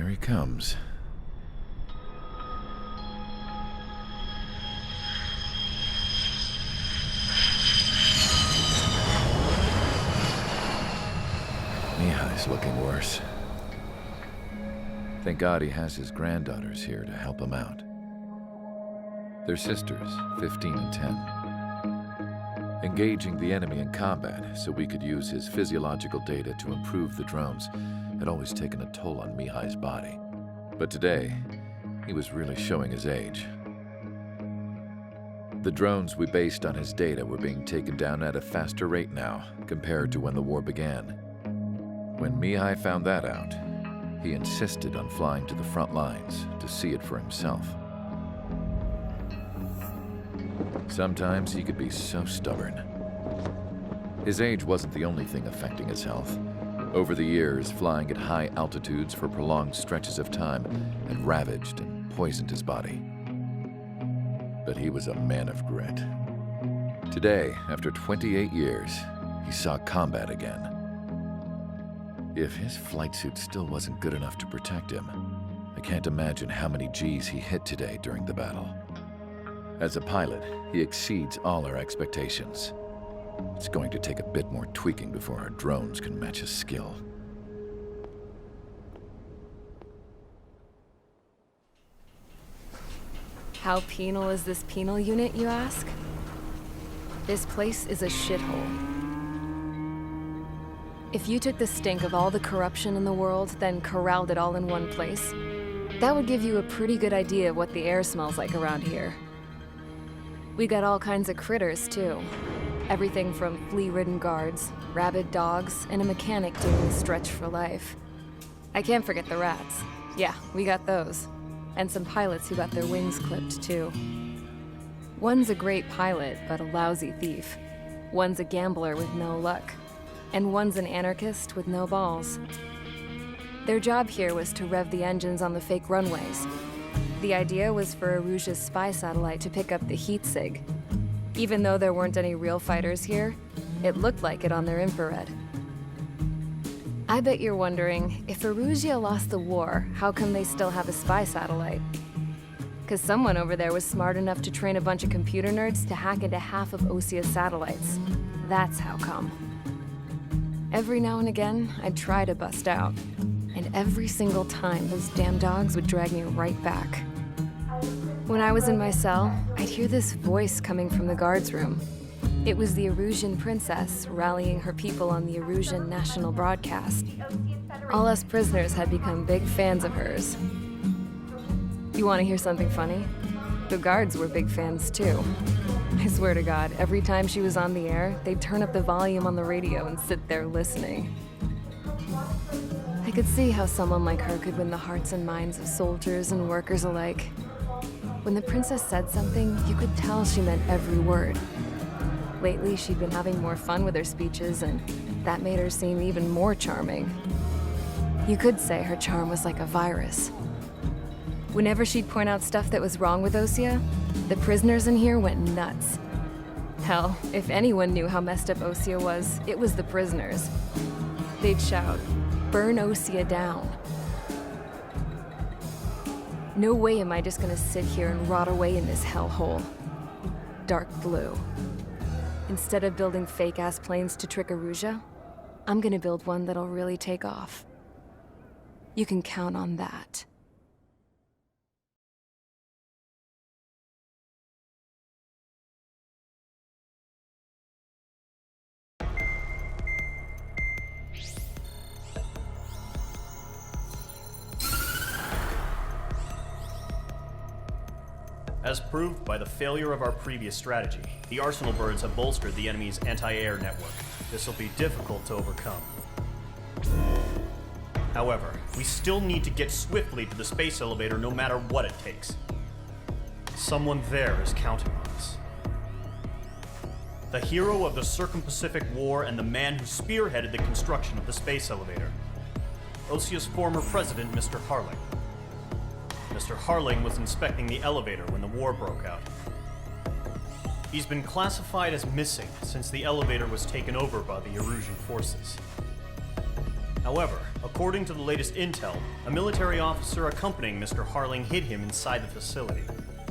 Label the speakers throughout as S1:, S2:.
S1: Here he comes. Mihai's looking worse. Thank God he has his granddaughters here to help him out. They're sisters, 15 and 10. Engaging the enemy in combat so we could use his physiological data to improve the drones had always taken a toll on Mihai's body. But today, he was really showing his age. The drones we based on his data were being taken down at a faster rate now compared to when the war began. When Mihai found that out, he insisted on flying to the front lines to see it for himself. Sometimes he could be so stubborn. His age wasn't the only thing affecting his health. Over the years, flying at high altitudes for prolonged stretches of time had ravaged and poisoned his body. But he was a man of grit. Today, after 28 years, he saw combat again. If his flight suit still wasn't good enough to protect him, I can't imagine how many G's he hit today during the battle. As a pilot, he exceeds all our expectations. It's going to take a bit more tweaking before our drones can match his skill.
S2: How penal is this penal unit, you ask? This place is a shithole. If you took the stink of all the corruption in the world, then corralled it all in one place, that would give you a pretty good idea of what the air smells like around here. We got all kinds of critters, too. Everything from flea-ridden guards, rabid dogs, and a mechanic doing the stretch for life. I can't forget the rats. Yeah, we got those. And some pilots who got their wings clipped, too. One's a great pilot, but a lousy thief. One's a gambler with no luck. And one's an anarchist with no balls. Their job here was to rev the engines on the fake runways. The idea was for Aruja's spy satellite to pick up the heat sig. Even though there weren't any real fighters here, it looked like it on their infrared. I bet you're wondering, if Aruja lost the war, how come they still have a spy satellite? 'Cause someone over there was smart enough to train a bunch of computer nerds to hack into half of Osia's satellites. That's how come. Every now and again, I'd try to bust out. And every single time, those damn dogs would drag me right back. When I was in my cell, I'd hear this voice coming from the guards room. It was the Arusian princess rallying her people on the Arusian national broadcast. All us prisoners had become big fans of hers. You want to hear something funny? The guards were big fans too. I swear to God, every time she was on the air, they'd turn up the volume on the radio and sit there listening. I could see how someone like her could win the hearts and minds of soldiers and workers alike. When the princess said something, you could tell she meant every word. Lately, she'd been having more fun with her speeches, and that made her seem even more charming. You could say her charm was like a virus. Whenever she'd point out stuff that was wrong with Osia, the prisoners in here went nuts. Hell, if anyone knew how messed up Osia was, it was the prisoners. They'd shout, "Burn Osia down." No way am I just gonna sit here and rot away in this hellhole. Dark blue. Instead of building fake-ass planes to trick Aruja, I'm gonna build one that'll really take off. You can count on that.
S3: As proved by the failure of our previous strategy, the Arsenal birds have bolstered the enemy's anti-air network. This will be difficult to overcome. However, we still need to get swiftly to the space elevator no matter what it takes. Someone there is counting on us. The hero of the Circum-Pacific War and the man who spearheaded the construction of the space elevator. Osia's former president, Mr. Harling. Mr. Harling was inspecting the elevator when the war broke out. He's been classified as missing since the elevator was taken over by the Erusian forces. However, according to the latest intel, a military officer accompanying Mr. Harling hid him inside the facility.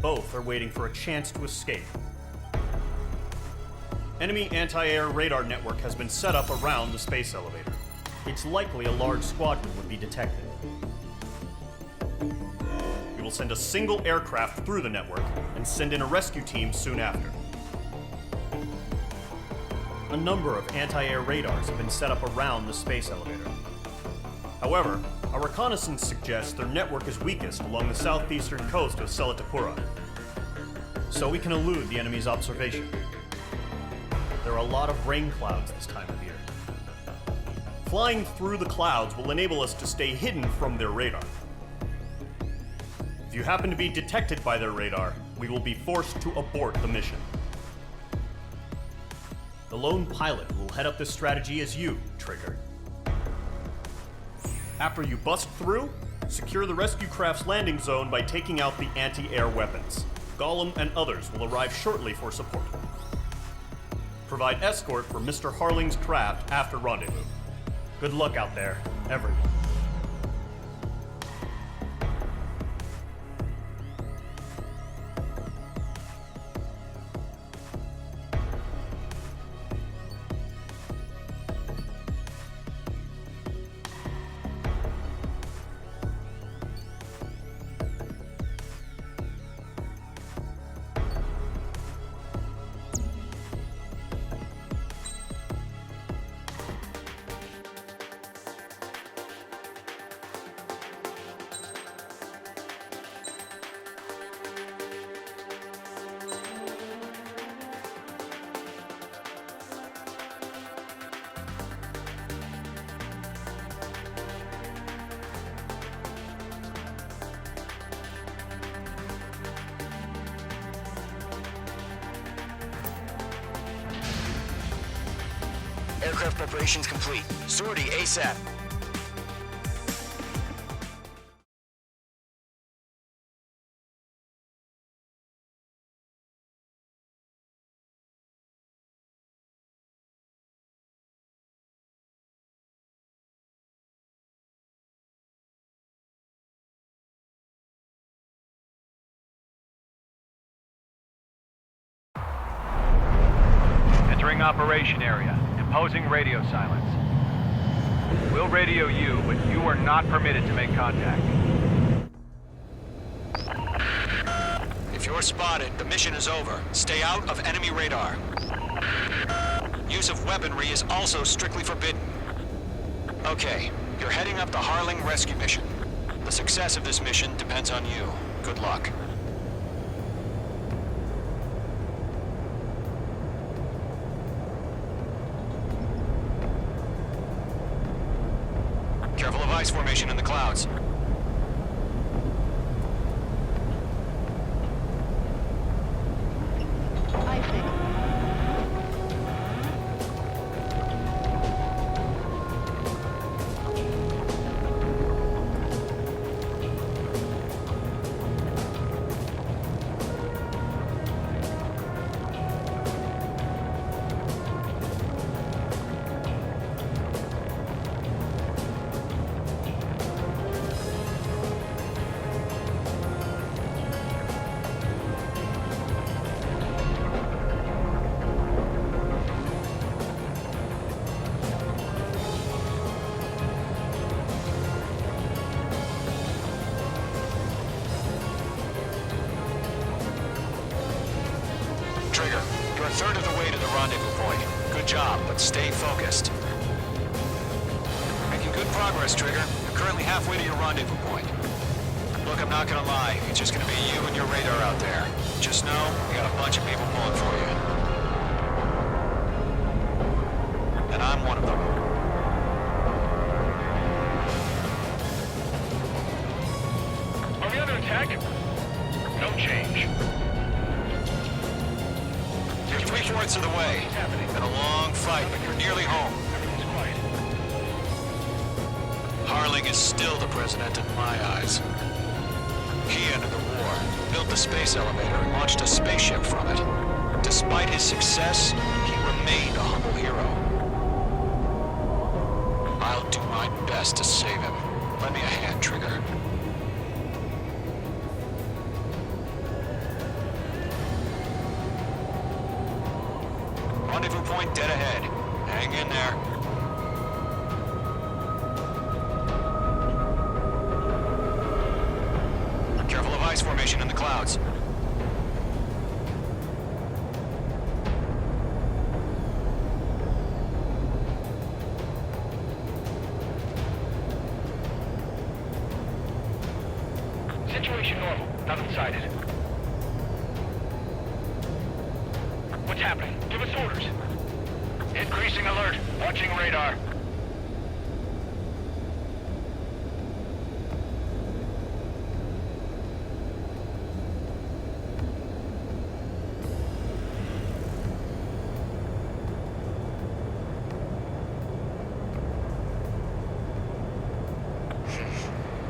S3: Both are waiting for a chance to escape. Enemy anti-air radar network has been set up around the space elevator. It's likely a large squadron would be detected. We will send a single aircraft through the network and send in a rescue team soon after. A number of anti-air radars have been set up around the space elevator. However, our reconnaissance suggests their network is weakest along the southeastern coast of Selatapura, so we can elude the enemy's observation. There are a lot of rain clouds this time of year. Flying through the clouds will enable us to stay hidden from their radar. If you happen to be detected by their radar, we will be forced to abort the mission. The lone pilot who will head up this strategy is you, Trigger. After you bust through, secure the rescue craft's landing zone by taking out the anti-air weapons. Gollum and others will arrive shortly for support. Provide escort for Mr. Harling's craft after rendezvous. Good luck out there, everyone.
S4: Aircraft preparations complete. Sortie ASAP.
S5: Entering operation area. Imposing radio silence. We'll radio you, but you are not permitted to make contact.
S4: If you're spotted, the mission is over. Stay out of enemy radar. Use of weaponry is also strictly forbidden. Okay, you're heading up the Harling rescue mission. The success of this mission depends on you. Good luck. Careful of ice formation in the clouds. Trigger, you're a third of the way to the rendezvous point. Good job, but stay focused. Making good progress, Trigger. You're currently halfway to your rendezvous point. Look, I'm not gonna lie. It's just gonna be you and your radar out there. Just know, we got a bunch of people pulling for you. And I'm one of them.
S5: Are we under attack? No change.
S4: You're 3/4 of the way. Been a long fight, but you're nearly home.
S5: Everything's quiet.
S4: Harling is still the president in my eyes. He ended the war, built the space elevator, and launched a spaceship from it. Despite his success, he remained a humble hero. I'll do my best to save him. Lend me a hand, Trigger. Rendezvous point dead ahead. Hang in there. Careful of ice formation in the clouds.
S5: Situation normal. Nothing sighted. What's happening? Give us orders. Increasing alert. Watching radar.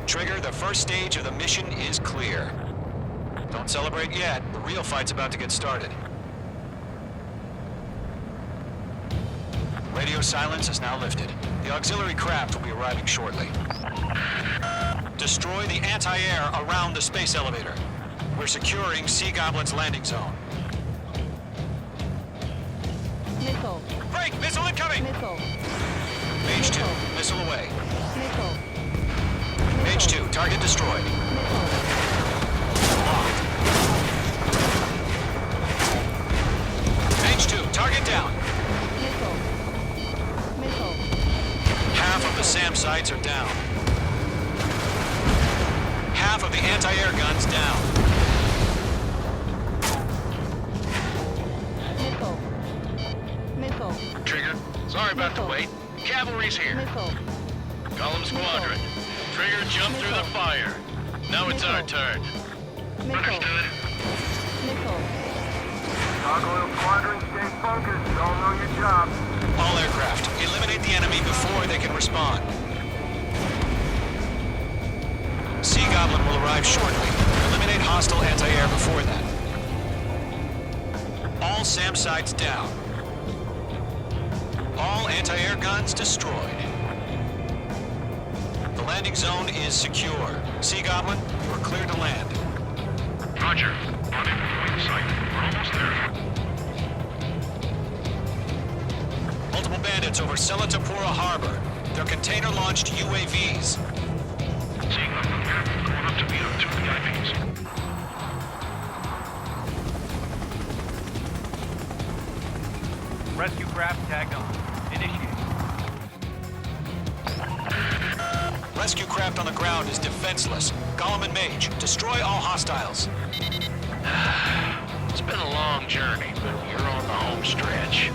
S4: Trigger, the first stage of the mission is clear. Don't celebrate yet. The real fight's about to get started. Radio silence is now lifted. The auxiliary craft will be arriving shortly. Destroy the anti-air around the space elevator. We're securing Sea Goblin's landing zone.
S6: Missile.
S4: Break! Missile incoming!
S6: Missile.
S4: Mage 2, missile away.
S6: Missile.
S4: Mage 2, target destroyed. Locked. Mage 2, target down.
S6: Missile. Missile.
S4: Half of the SAM sites are down. Half of the anti-air guns down.
S6: Missile. Missile.
S7: Trigger, sorry about the wait. Cavalry's here.
S6: Missile.
S7: Column Squadron. Trigger jumped through the fire. Now it's our turn.
S6: Missile.
S7: Understood.
S6: Missile.
S5: Gargoyle Squadron, stay focused. You all know your job.
S4: All aircraft, eliminate the enemy before they can respond. Sea Goblin will arrive shortly. Eliminate hostile anti-air before that. All SAM sites down. All anti-air guns destroyed. The landing zone is secure. Sea Goblin, you are clear to land.
S7: Roger. Rendezvous point site. We're almost there.
S4: Multiple bandits over Selatapura Harbor. They're container-launched UAVs.
S7: Seeing them from here, going up to meet up 2 VIPs.
S5: Rescue craft tagged on. Initiate.
S4: Rescue craft on the ground is defenseless. Gollum and Mage, destroy all hostiles.
S7: It's been a long journey, but you're on the home stretch.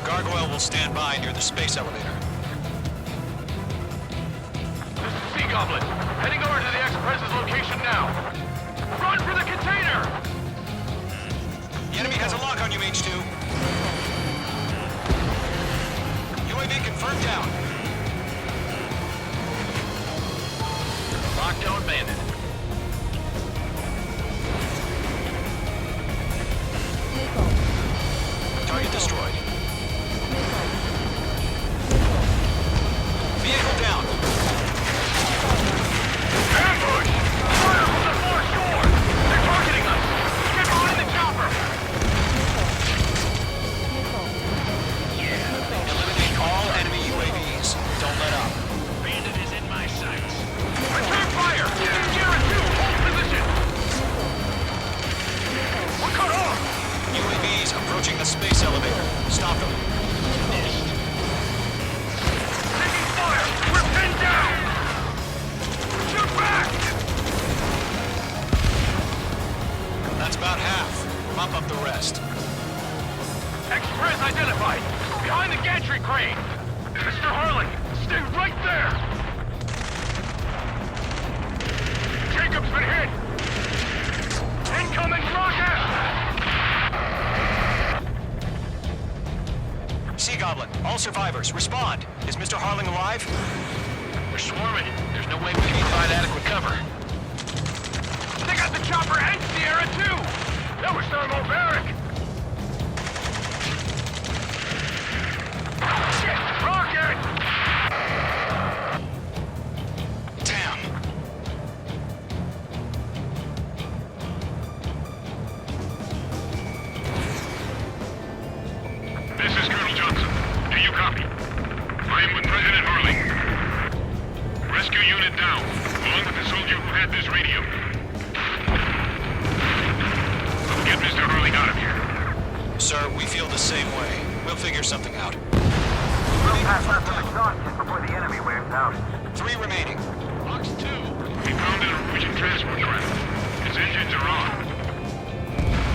S4: Gargoyle will stand by near the space elevator.
S5: This is Sea Goblin. Heading over to the Express's location now. Run for the container!
S4: The enemy has a lock on you, Mage 2. UAV confirmed down.
S7: Lockdown bandit.
S6: Missile.
S4: Target destroyed.
S6: Missile.
S4: Vehicle down.
S5: Ambush! Fire from the far shore! They're targeting us! Get behind the chopper!
S6: Missile.
S4: Eliminate all enemy UAVs. Don't let up.
S7: Bandit is in my sights.
S5: Return fire! Sierra 2, hold position! We're cut off!
S4: UAVs approaching the space elevator. Stop them.
S5: Taking fire! We're pinned down! Shoot back!
S4: That's about half. Mop up the rest.
S5: Express identified! Behind the gantry crane! Mr. Harlan, stay right there! Jacob's been hit! Incoming rocket!
S4: Sea Goblin, all survivors, respond. Is Mr. Harling alive?
S7: We're swarming. There's no way we can find adequate cover.
S5: They got the chopper and Sierra too! That was thermobaric! Shit! Rocket!
S8: unit down, along with the soldier who had this radio. Get Mr. Hurling out of here.
S4: Sir, we feel the same way. We'll figure something out.
S5: We'll pass up some exhaustion before the enemy wears out.
S4: 3 remaining.
S7: Box 2.
S8: We found a Norwegian transport craft. His engines are on.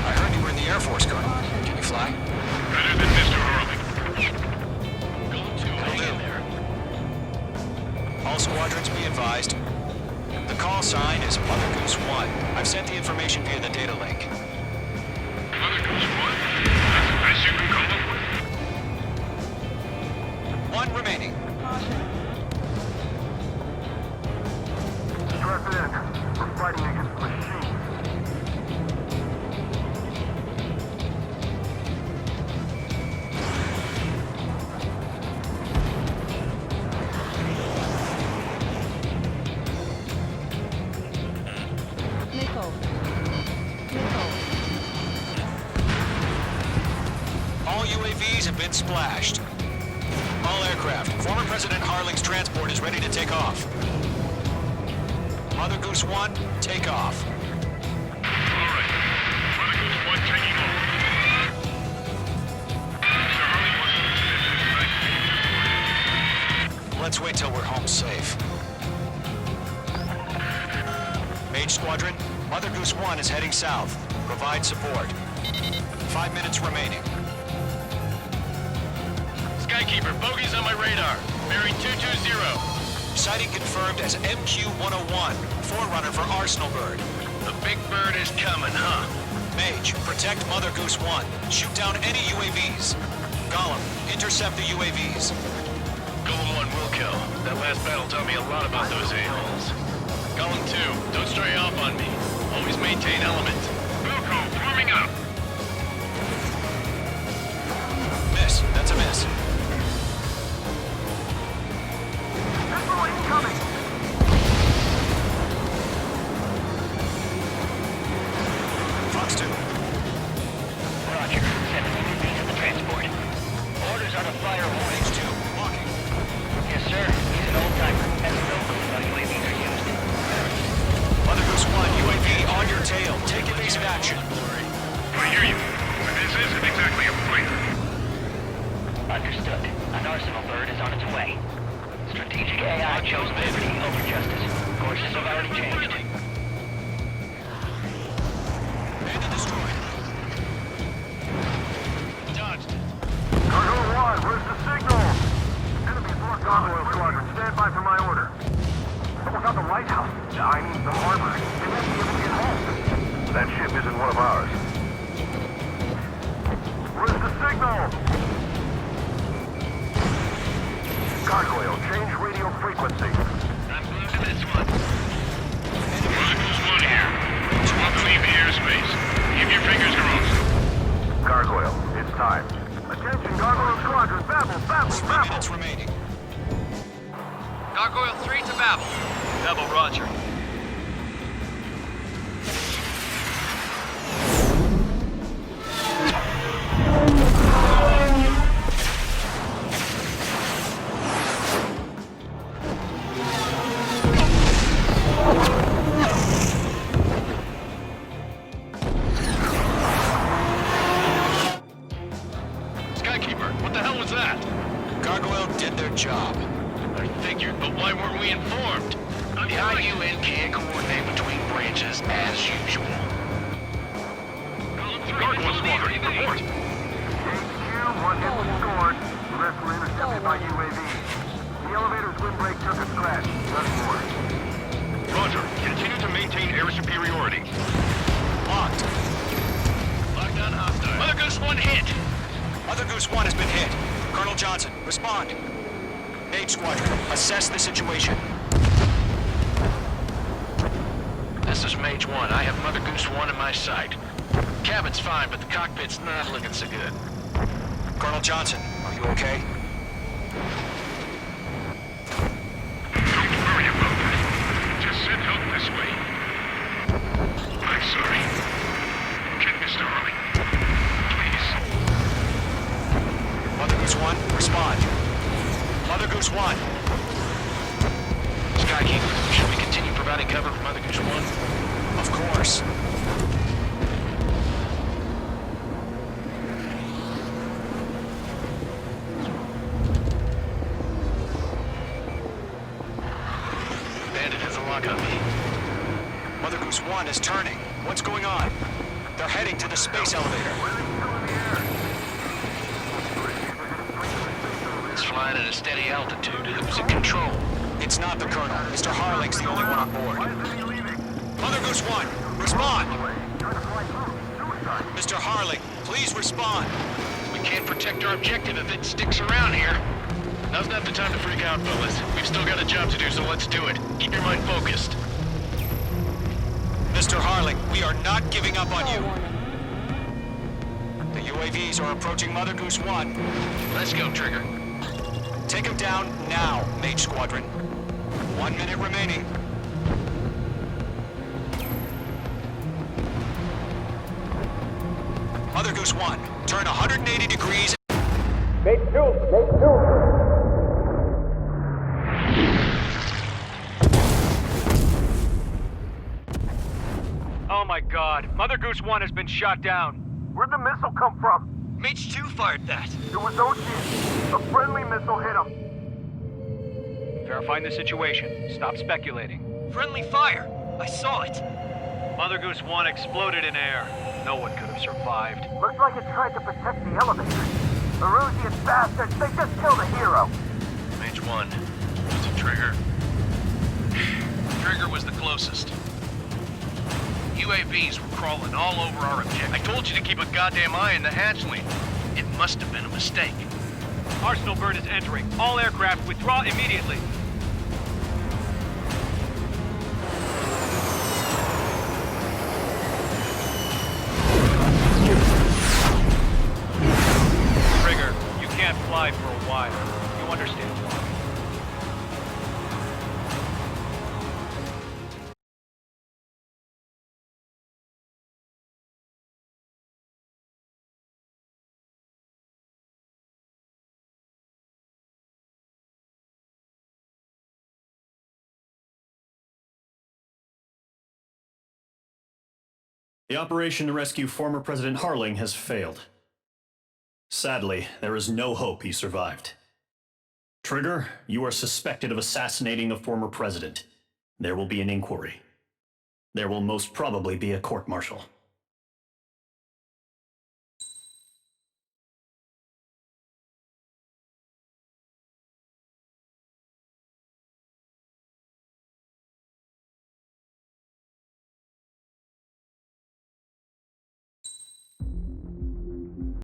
S4: I heard you were in the Air Force, Colonel. Can you fly?
S8: Better than Mr. Hurling.
S7: Going to hang in there.
S4: All squadrons be advised. The call sign is Mother Goose 1. I've sent the information via the data link.
S8: Mother Goose 1? That's the best you can call them?
S4: 1 remaining.
S6: Caution.
S5: Strap in. We're fighting against machines.
S6: Nickel. Nickel.
S4: All UAVs have been splashed. All aircraft. Former President Harling's transport is ready to take off. Mother Goose 1, take off.
S8: All right. Mother Goose 1 taking off. Mr. Hurling wants
S4: Let's wait till we're home safe. Mage Squadron, Mother Goose 1 is heading south. Provide support. 5 minutes remaining.
S7: Skykeeper, bogeys on my radar. Bearing 220.
S4: Sighting confirmed as MQ-101, forerunner for Arsenal Bird.
S7: The big bird is coming, huh?
S4: Mage, protect Mother Goose 1. Shoot down any UAVs. Gollum, intercept the UAVs.
S7: Golem 1 will kill. That last battle taught me a lot about those a-holes. Golem 2, don't stray off on me. Always maintain element.
S8: Wilco, forming up.
S4: Miss, that's a miss.
S5: Missile incoming!
S4: Fox 2.
S9: Roger. Sending UAVs to the transport. Orders are to fire warning.
S4: Mage 2, walking.
S9: Yes, sir. He's an old-timer. Has no clue how UAVs are used.
S4: Mother Goose 1, UAV on your tail. Take evasive action.
S8: I hear you. But this isn't exactly a fighter.
S9: Understood. An Arsenal Bird is on its way. Strategic AI chose liberty over justice. Courses have already changed.
S4: And destroyed.
S7: Dodged.
S5: Cargo 1, where's the signal? Enemy's locked on oil squadron. Stand by for my order. Someone got the lighthouse. I mean, the harbor. They won't be able to get home. That ship isn't one of ours. Where's the signal? Gargoyle, change radio frequency.
S7: I'm glued to this one.
S8: Mother Goose 1 here. Want to leave the airspace. Keep your fingers crossed.
S5: Gargoyle, it's time. Attention, Gargoyle Squadron. Babble, babble,
S4: 3
S5: babble.
S4: minutes remaining.
S7: Gargoyle 3 to Babel. Babel, roger. Skykeeper, what the hell was that?
S4: Gargoyle did their job.
S7: I figured, but why weren't we informed?
S9: The IUN can't coordinate between branches as usual.
S8: Gargoyle Squadron, report.
S5: HQ, one hit was scored. The rest were intercepted by UAV. The elevator's windbreak took a scratch. Nothing more.
S8: Roger. Continue to maintain air superiority.
S4: Locked.
S7: Lockdown hostile. Mother Goose 1 hit.
S4: Mother Goose 1 has been hit. Colonel Johnson, respond. Mage Squadron, assess the situation.
S7: This is Mage 1. I have Mother Goose 1 in my sight. Cabin's fine, but the cockpit's not looking so good.
S4: Colonel Johnson, are you okay?
S8: Don't worry about that. Just send help this way. I'm sorry. Get Mr. Hurling. Please.
S4: Mother Goose 1, respond. Mother Goose 1.
S7: Sky King, should we continue providing cover for Mother Goose 1?
S4: Of course.
S7: Bandit has a lock on me.
S4: Mother Goose 1 is turning. What's going on? They're heading to the space elevator.
S7: It's flying at a steady altitude. Who's in control?
S4: It's not the Colonel. Mr. Harling's the only one on board. Mother Goose 1, respond! Mr. Harling, please respond.
S7: We can't protect our objective if it sticks around here. Now's not the time to freak out, fellas. We've still got a job to do, so let's do it. Keep your mind focused.
S4: Mr. Harling, we are not giving up on you. The UAVs are approaching Mother Goose 1.
S7: Let's go, Trigger.
S4: Take him down now, Mage Squadron. 1 minute remaining. Mother Goose 1, turn 180 degrees.
S10: Oh my god, Mother Goose 1 has been shot down.
S5: Where'd the missile come from?
S10: Mage 2 fired that.
S5: It was Ocean. A friendly missile hit him.
S10: Verifying the situation. Stop speculating. Friendly fire. I saw it. Mother Goose 1 exploded in air. No one could have survived.
S5: Looks like it tried to protect the elevator. Erusian bastards, they just killed a hero.
S7: Mage 1. Was it Trigger? Trigger was the closest. UAVs were crawling all over our objective. I told you to keep a goddamn eye on the hatchling. It must have been a mistake.
S10: Arsenal bird is entering. All aircraft withdraw immediately. Trigger, you can't fly for a while. You understand why.
S3: The operation to rescue former President Harling has failed. Sadly, there is no hope he survived. Trigger, you are suspected of assassinating a former president. There will be an inquiry. There will most probably be a court-martial.